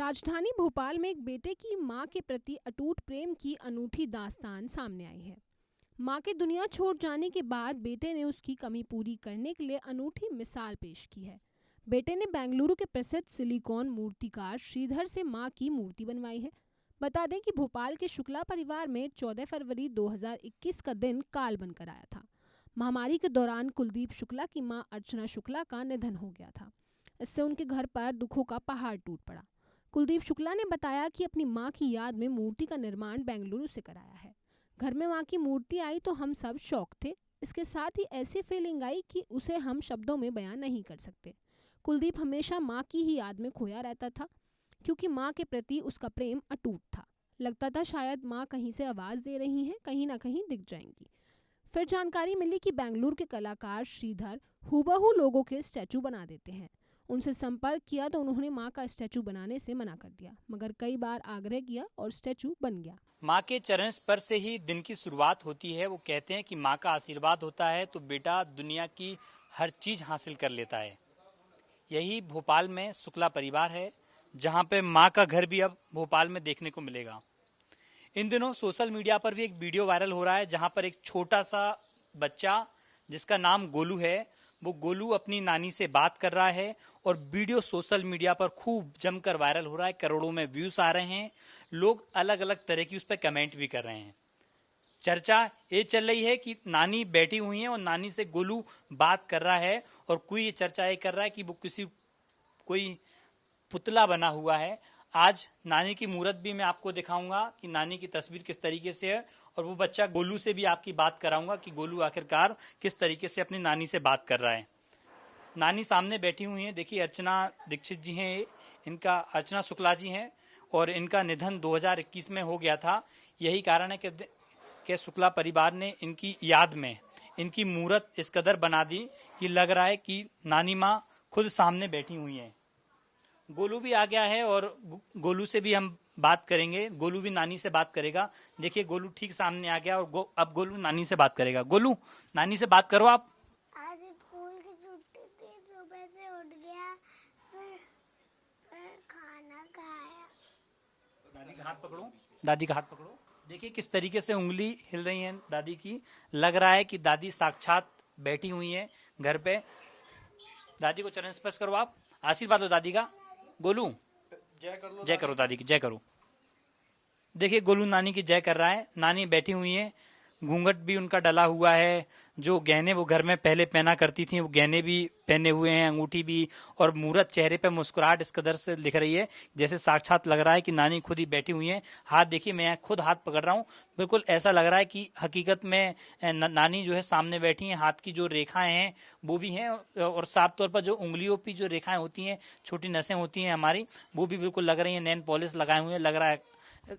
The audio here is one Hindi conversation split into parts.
राजधानी भोपाल में एक बेटे की मां के प्रति अटूट प्रेम की अनूठी दास्तान सामने आई है। मां के दुनिया छोड़ जाने के बाद बेटे ने उसकी कमी पूरी करने के लिए अनूठी मिसाल पेश की है। बेटे ने बेंगलुरु के प्रसिद्ध सिलिकॉन मूर्तिकार श्रीधर से मां की मूर्ति बनवाई है। बता दें कि भोपाल के शुक्ला परिवार में 14 फरवरी 2021 का दिन काल बनकर आया था। महामारी के दौरान कुलदीप शुक्ला की मां अर्चना शुक्ला का निधन हो गया था। इससे उनके घर पर दुखों का पहाड़ टूट पड़ा। कुलदीप शुक्ला ने बताया कि अपनी मां की याद में मूर्ति का निर्माण बेंगलुरु से कराया है। घर में मां की मूर्ति आई तो हम सब शौक थे। इसके साथ ही ऐसी फीलिंग आई कि उसे हम शब्दों में बयान नहीं कर सकते। कुलदीप हमेशा मां की ही याद में खोया रहता था, क्योंकि मां के प्रति उसका प्रेम अटूट था। लगता था शायद मां कहीं से आवाज दे रही हैं, कहीं ना कहीं दिख जाएंगी। फिर जानकारी मिली कि बेंगलुरु के कलाकार श्रीधर हूबहू लोगों के स्टैचू बना देते हैं। उनसे संपर्क किया तो उन्होंने मां का स्टैचू बनाने से मना कर दिया, मगर कई बार आग्रह किया और स्टैचू बन गया। माँ के चरण स्पर्श से ही दिन की शुरुआत होती है। वो कहते हैं कि माँ का आशीर्वाद होता है तो बेटा दुनिया की हर चीज हासिल कर लेता है। यही भोपाल में शुक्ला परिवार है, जहाँ पे माँ का घर भी अब भोपाल में देखने को मिलेगा। इन दिनों सोशल मीडिया पर भी एक वीडियो वायरल हो रहा है, जहाँ पर एक छोटा सा बच्चा जिसका नाम गोलू है, वो गोलू अपनी नानी से बात कर रहा है और वीडियो सोशल मीडिया पर खूब जमकर वायरल हो रहा है। करोड़ों में व्यूज आ रहे हैं। लोग अलग अलग तरह की उस पर कमेंट भी कर रहे हैं। चर्चा ये चल रही है कि नानी बैठी हुई है और नानी से गोलू बात कर रहा है, और कोई ये चर्चा ये कर रहा है कि वो कोई पुतला बना हुआ है। आज नानी की मूरत भी मैं आपको दिखाऊंगा कि नानी की तस्वीर किस तरीके से है, और वो बच्चा गोलू से भी आपकी बात कराऊंगा कि गोलू आखिरकार किस तरीके से अपनी नानी से बात कर रहा है। नानी सामने बैठी हुई हैं। देखिए, अर्चना दीक्षित जी हैं, इनका अर्चना शुक्ला जी हैं, और इनका निधन 2021 में हो गया था। यही कारण है कि शुक्ला परिवार ने इनकी याद में इनकी मूरत इस कदर बना दी कि लग रहा है कि नानी माँ खुद सामने बैठी हुई हैं। गोलू भी आ गया है और गोलू से भी हम बात करेंगे। गोलू भी नानी से बात करेगा। देखिए, गोलू ठीक सामने आ गया और अब गोलू नानी से बात करेगा। गोलू, नानी से बात करो आप। आज स्कूल की छुट्टी थी, सुबह से उठ गया, फिर खाना खाया। दादी का हाथ पकड़ो, दादी का हाथ पकड़ो। देखिए किस तरीके से उंगली हिल रही है दादी की। लग रहा है कि दादी साक्षात बैठी हुई है घर पे। दादी को चरण स्पर्श करो आप, आशीर्वाद लो दादी का। गोलू जय करो, दादी की जय करो। देखिए, गोलू नानी की जय कर रहा है। नानी बैठी हुई है, घूंघट भी उनका डला हुआ है। जो गहने वो घर में पहले पहना करती थी, वो गहने भी पहने हुए हैं, अंगूठी भी, और मूरत, चेहरे पे मुस्कुराहट इस कदर से दिख रही है जैसे साक्षात लग रहा है कि नानी खुद ही बैठी हुई हैं। हाथ देखिए, मैं खुद हाथ पकड़ रहा हूँ। बिल्कुल ऐसा लग रहा है कि हकीकत में नानी जो है सामने बैठी हैं। हाथ की जो रेखाएं हैं वो भी हैं, और साफ तौर पर जो उंगलियों की जो रेखाएं होती हैं, छोटी नसें होती हैं हमारी, वो भी बिल्कुल लग रही हैं। नेल पॉलिश लगाए हुए लग रहा है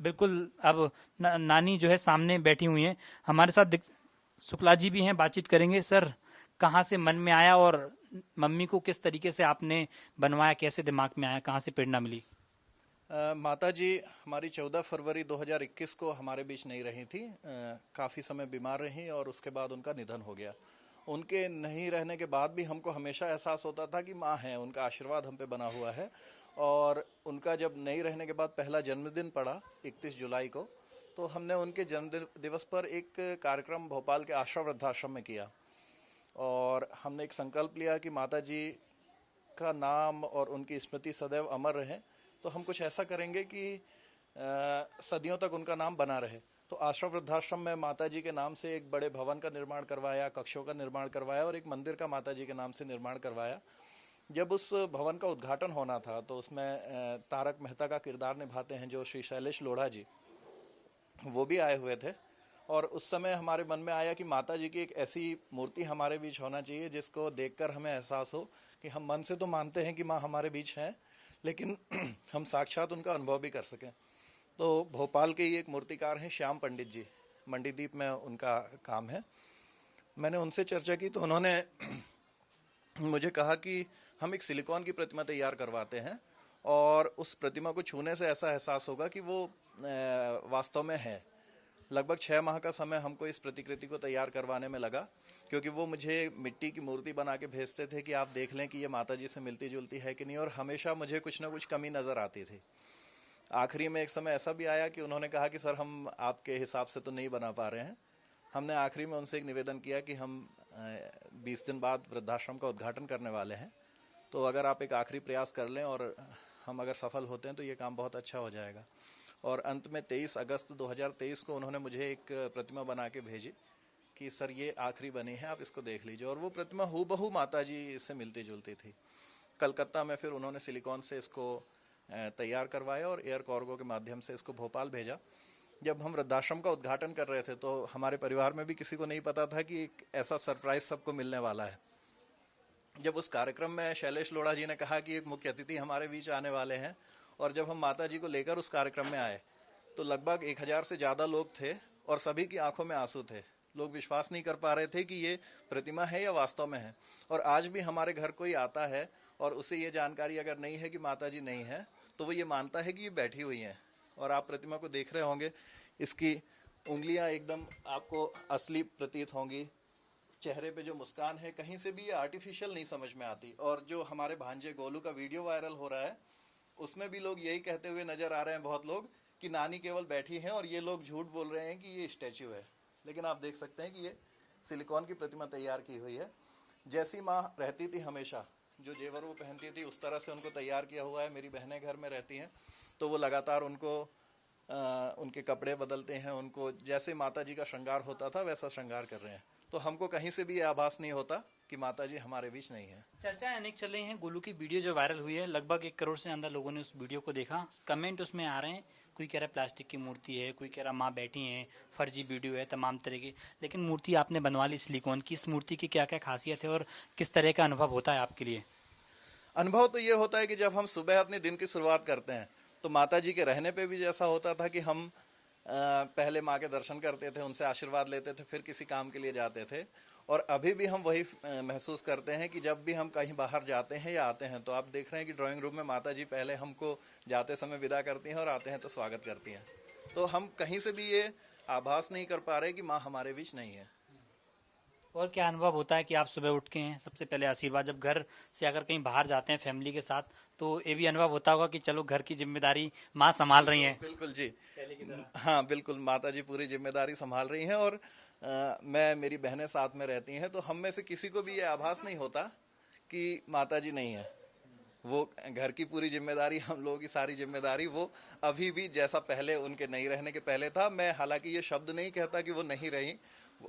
बिल्कुल। अब नानी जो है सामने बैठी हुई हैं। हमारे साथ शुक्ला जी भी हैं, बातचीत करेंगे। सर, कहाँ से मन में आया और मम्मी को किस तरीके से आपने बनवाया, कैसे दिमाग में आया, कहाँ से प्रेरणा मिली? माता जी हमारी 14 फरवरी 2021 को हमारे बीच नहीं रही थी। काफ़ी समय बीमार रहीं और उसके बाद उनका निधन हो गया। उनके नहीं रहने के बाद भी हमको हमेशा एहसास होता था कि माँ है, उनका आशीर्वाद हम पे बना हुआ है। और उनका जब नहीं रहने के बाद पहला जन्मदिन पड़ा 31 जुलाई को, तो हमने उनके जन्म दिवस पर एक कार्यक्रम भोपाल के आश्रम वृद्धाश्रम में किया, और हमने एक संकल्प लिया कि माता जी का नाम और उनकी स्मृति सदैव अमर रहे। तो हम कुछ ऐसा करेंगे कि सदियों तक उनका नाम बना रहे। तो आश्रम वृद्धाश्रम में माता जी के नाम से एक बड़े भवन का निर्माण करवाया, कक्षों का निर्माण करवाया, और एक मंदिर का माता जी के नाम से निर्माण करवाया। जब उस भवन का उद्घाटन होना था तो उसमें तारक मेहता का किरदार निभाते हैं जो श्री शैलेश लोढ़ा जी, वो भी आए हुए थे। और उस समय हमारे मन में आया कि माता जी की एक ऐसी मूर्ति हमारे बीच होना चाहिए जिसको देखकर हमें एहसास हो कि हम मन से तो मानते हैं कि माँ हमारे बीच हैं, लेकिन हम साक्षात उनका अनुभव भी कर सकें। तो भोपाल के ही एक मूर्तिकार हैं श्याम पंडित जी, मंडीदीप में उनका काम है। मैंने उनसे चर्चा की तो उन्होंने मुझे कहा कि हम एक सिलिकॉन की प्रतिमा तैयार करवाते हैं, और उस प्रतिमा को छूने से ऐसा एहसास होगा कि वो वास्तव में है। लगभग 6 माह का समय हमको इस प्रतिकृति को तैयार करवाने में लगा, क्योंकि वो मुझे मिट्टी की मूर्ति बना के भेजते थे कि आप देख लें कि ये माता जी से मिलती जुलती है कि नहीं, और हमेशा मुझे कुछ ना कुछ कमी नज़र आती थी। आखिरी में एक समय ऐसा भी आया कि उन्होंने कहा कि सर हम आपके हिसाब से तो नहीं बना पा रहे हैं। हमने आखिरी में उनसे एक निवेदन किया कि हम 20 दिन बाद वृद्धाश्रम का उद्घाटन करने वाले हैं, तो अगर आप एक आखिरी प्रयास कर लें और हम अगर सफल होते हैं तो ये काम बहुत अच्छा हो जाएगा। और अंत में 23 अगस्त 2023 को उन्होंने मुझे एक प्रतिमा बना के भेजी कि सर ये आखिरी बनी है, आप इसको देख लीजिए। और वो प्रतिमा हूबहू माता जी से मिलती जुलती थी। कलकत्ता में फिर उन्होंने सिलिकॉन से इसको तैयार करवाया और एयर कार्गो के माध्यम से इसको भोपाल भेजा। जब हम वृद्धाश्रम का उद्घाटन कर रहे थे तो हमारे परिवार में भी किसी को नहीं पता था कि एक ऐसा सरप्राइज सबको मिलने वाला है। जब उस कार्यक्रम में शैलेश लोढ़ा जी ने कहा कि एक मुख्य अतिथि हमारे बीच आने वाले हैं, और जब हम माता जी को लेकर उस कार्यक्रम में आए तो लगभग 1000 से ज़्यादा लोग थे और सभी की आंखों में आंसू थे। लोग विश्वास नहीं कर पा रहे थे कि ये प्रतिमा है या वास्तव में है। और आज भी हमारे घर कोई आता है और उसे ये जानकारी अगर नहीं है कि माता जी नहीं है, तो वो ये मानता है कि ये बैठी हुई हैं। और आप प्रतिमा को देख रहे होंगे, इसकी उंगलियां एकदम आपको असली प्रतीत होंगी। चेहरे पे जो मुस्कान है, कहीं से भी ये आर्टिफिशियल नहीं समझ में आती। और जो हमारे भांजे गोलू का वीडियो वायरल हो रहा है, उसमें भी लोग यही कहते हुए नजर आ रहे हैं बहुत लोग कि नानी केवल बैठी हैं और ये लोग झूठ बोल रहे हैं कि ये स्टैच्यू है। लेकिन आप देख सकते हैं कि ये सिलिकॉन की प्रतिमा तैयार की हुई है। जैसी माँ रहती थी हमेशा, जो जेवर वो पहनती थी, उस तरह से उनको तैयार किया हुआ है। मेरी बहनें घर में रहती हैं तो वो लगातार उनको उनके कपड़े बदलते हैं, उनको जैसे माता जी का श्रृंगार होता था वैसा श्रृंगार कर रहे हैं। तो हमको कहीं से भी ये आभास नहीं होता कि माता जी हमारे बीच नहीं है। चर्चाएं अनेक चल रही हैं। गोलू की वीडियो जो वायरल हुई है, लगभग 1 करोड़ से अंदर लोगों ने उस वीडियो को देखा। कमेंट उसमें आ रहे हैं, कोई कह रहा है प्लास्टिक की मूर्ति है, कोई कह रहा माँ बैठी है, फर्जी वीडियो है, तमाम तरह की। लेकिन मूर्ति आपने बनवा ली सिलिकॉन की। इस मूर्ति की क्या क्या खासियत है और किस तरह का अनुभव होता है आपके लिए? अनुभव तो ये होता है कि जब हम सुबह अपने दिन की शुरुआत करते हैं तो माता जी के रहने पे भी जैसा होता था कि हम पहले माँ के दर्शन करते थे, उनसे आशीर्वाद लेते थे, फिर किसी काम के लिए जाते थे। और अभी भी हम वही महसूस करते हैं कि जब भी हम कहीं बाहर जाते हैं या आते हैं तो आप देख रहे हैं कि ड्राइंग रूम में माता जी पहले हमको जाते समय विदा करती हैं और आते हैं तो स्वागत करती हैं। तो हम कहीं से भी ये आभास नहीं कर पा रहे कि माँ हमारे बीच नहीं है। और क्या अनुभव होता है कि आप सुबह उठ के हैं, सबसे पहले आशीर्वाद, जब घर से अगर कहीं बाहर जाते हैं फैमिली के साथ, तो ये भी अनुभव होता होगा कि चलो घर की जिम्मेदारी माँ संभाल रही हैं? बिल्कुल जी, हाँ बिल्कुल, माता जी पूरी जिम्मेदारी संभाल रही हैं। और मैं, मेरी बहनें साथ में रहती हैं, तो हम में से किसी को भी ये आभास नहीं होता कि माता जी नहीं है। वो घर की पूरी जिम्मेदारी, हम लोगों की सारी जिम्मेदारी, वो अभी भी जैसा पहले उनके नहीं रहने के पहले था। मैं हालांकि ये शब्द नहीं कहता कि वो नहीं रही,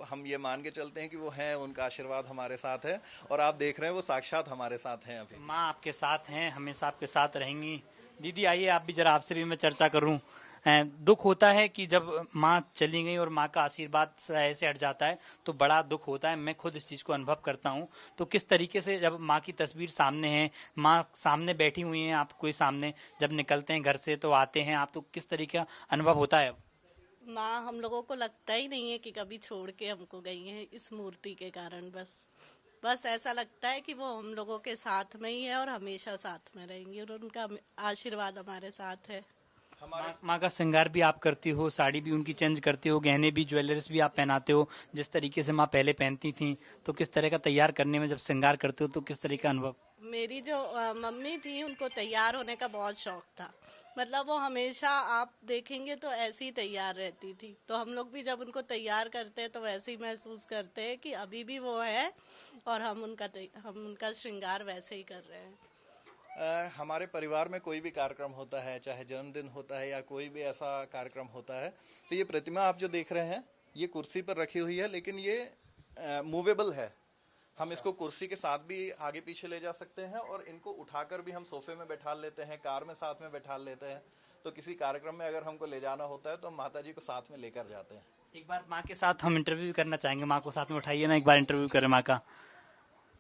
हम ये मान के चलते हैं कि वो हैं, उनका आशीर्वाद हमारे साथ है। और आप देख रहे हैं वो साक्षात हमारे साथ हैं। अभी माँ आपके साथ हैं, हमेशा आपके साथ रहेंगी। दीदी आइए, आप भी जरा, आपसे भी मैं चर्चा करूं। दुख होता है कि जब माँ चली गई और माँ का आशीर्वाद ऐसे हट जाता है तो बड़ा दुख होता है। मैं खुद इस चीज़ को अनुभव करता हूँ। तो किस तरीके से जब माँ की तस्वीर सामने है, माँ सामने बैठी हुई हैं, आप कोई सामने जब निकलते हैं घर से तो आते हैं आप, तो किस तरीके का अनुभव होता है? माँ हम लोगों को लगता ही नहीं है कि कभी छोड़ के हमको गई हैं इस मूर्ति के कारण। बस ऐसा लगता है कि वो हम लोगों के साथ में ही है और हमेशा साथ में रहेंगी और उनका आशीर्वाद हमारे साथ है। माँ का श्रृंगार भी आप करती हो, साड़ी भी उनकी चेंज करती हो, गहने भी, ज्वेलरीज भी आप पहनाते हो जिस तरीके से माँ पहले पहनती थी, तो किस तरह का तैयार करने में जब श्रृंगार करते हो तो किस तरह का अनुभव? मेरी जो मम्मी थी उनको तैयार होने का बहुत शौक था। मतलब वो हमेशा, आप देखेंगे तो ऐसी ही तैयार रहती थी। तो हम लोग भी जब उनको तैयार करते हैं तो वैसे ही महसूस करते हैं कि अभी भी वो है और हम उनका श्रृंगार वैसे ही कर रहे हैं। हमारे परिवार में कोई भी कार्यक्रम होता है, चाहे जन्मदिन होता है या कोई भी ऐसा कार्यक्रम होता है, तो ये प्रतिमा आप जो देख रहे हैं ये कुर्सी पर रखी हुई है, लेकिन ये मूवेबल है। हम इसको कुर्सी के साथ भी आगे पीछे ले जा सकते हैं और इनको उठाकर भी हम सोफे में बैठा लेते हैं, कार में साथ में बैठा लेते हैं। तो किसी कार्यक्रम में अगर हमको ले जाना होता है तो हम माता जी को साथ में लेकर जाते हैं। एक बार माँ के साथ हम इंटरव्यू करना चाहेंगे, माँ को साथ में उठाइए ना, एक बार इंटरव्यू करें माँ का।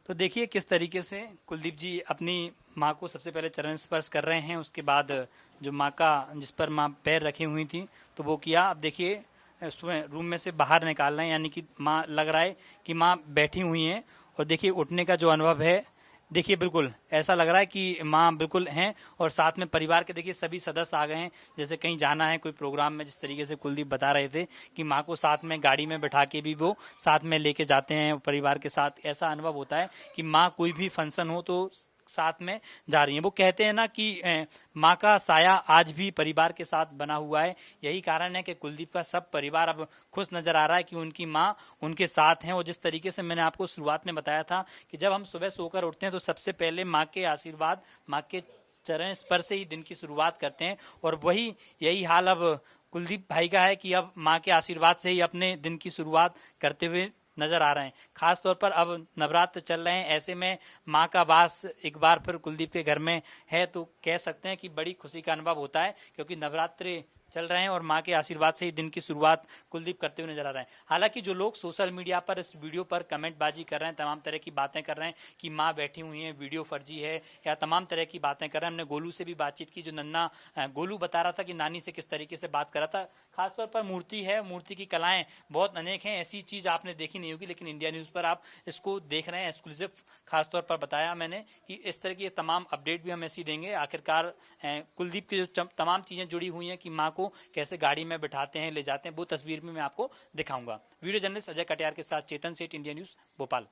तो देखिए किस तरीके से कुलदीप जी अपनी माँ को सबसे पहले चरण स्पर्श कर रहे हैं, उसके बाद जो माँ का, जिस पर माँ पैर रखी हुई थी तो वो किया। अब देखिए रूम में से बाहर निकाल रहे हैं, यानी कि माँ, लग रहा है कि माँ बैठी हुई हैं। और देखिए उठने का जो अनुभव है, देखिए बिल्कुल ऐसा लग रहा है कि माँ बिल्कुल हैं और साथ में परिवार के देखिए सभी सदस्य आ गए हैं। जैसे कहीं जाना है कोई प्रोग्राम में, जिस तरीके से कुलदीप बता रहे थे कि माँ को साथ में गाड़ी में बैठा के भी वो साथ में लेके जाते हैं परिवार के साथ। ऐसा अनुभव होता है कि माँ कोई भी फंक्शन हो तो साथ में जा रही हैं। वो कहते हैं ना कि माँ का साया आज भी परिवार के साथ बना हुआ है। यही कारण है कि कुलदीप का सब परिवार अब खुश नजर आ रहा है कि उनकी माँ उनके साथ हैं। और जिस तरीके से मैंने आपको शुरुआत में बताया था कि जब हम सुबह सोकर उठते हैं तो सबसे पहले माँ के आशीर्वाद, माँ के चरण स्पर्श से ही दिन की शुरुआत करते हैं। और यही हाल अब कुलदीप भाई का है कि अब माँ के आशीर्वाद से ही अपने दिन की शुरुआत करते हुए नजर आ रहे हैं। खास तौर पर अब नवरात्र चल रहे हैं, ऐसे में माँ का वास एक बार फिर कुलदीप के घर में है, तो कह सकते हैं कि बड़ी खुशी का अनुभव होता है, क्योंकि नवरात्रि चल रहे हैं और माँ के आशीर्वाद से ही दिन की शुरुआत कुलदीप करते हुए नजर आ रहे हैं। हालांकि जो लोग सोशल मीडिया पर इस वीडियो पर कमेंटबाजी कर रहे हैं, तमाम तरह की बातें कर रहे हैं कि माँ बैठी हुई है, वीडियो फर्जी है, या तमाम तरह की बातें कर रहे हैं। हमने गोलू से भी बातचीत की, जो नन्ना गोलू बता रहा था कि नानी से किस तरीके से बात कर रहा था। खासतौर पर मूर्ति है, मूर्ति की कलाएं बहुत अनेक हैं, ऐसी चीज आपने देखी नहीं होगी, लेकिन इंडिया न्यूज पर आप इसको देख रहे हैं। एक्सक्लूसिव खासतौर पर बताया मैंने कि इस तरह की तमाम अपडेट भी हम ऐसी देंगे। आखिरकार कुलदीप की जो तमाम चीजें जुड़ी हुई हैं कि माँ को कैसे गाड़ी में बिठाते हैं, ले जाते हैं, वो तस्वीर में मैं आपको दिखाऊंगा। वीडियो जर्नलिस्ट अजय कटियार के साथ चेतन सेठ, इंडिया न्यूज, भोपाल।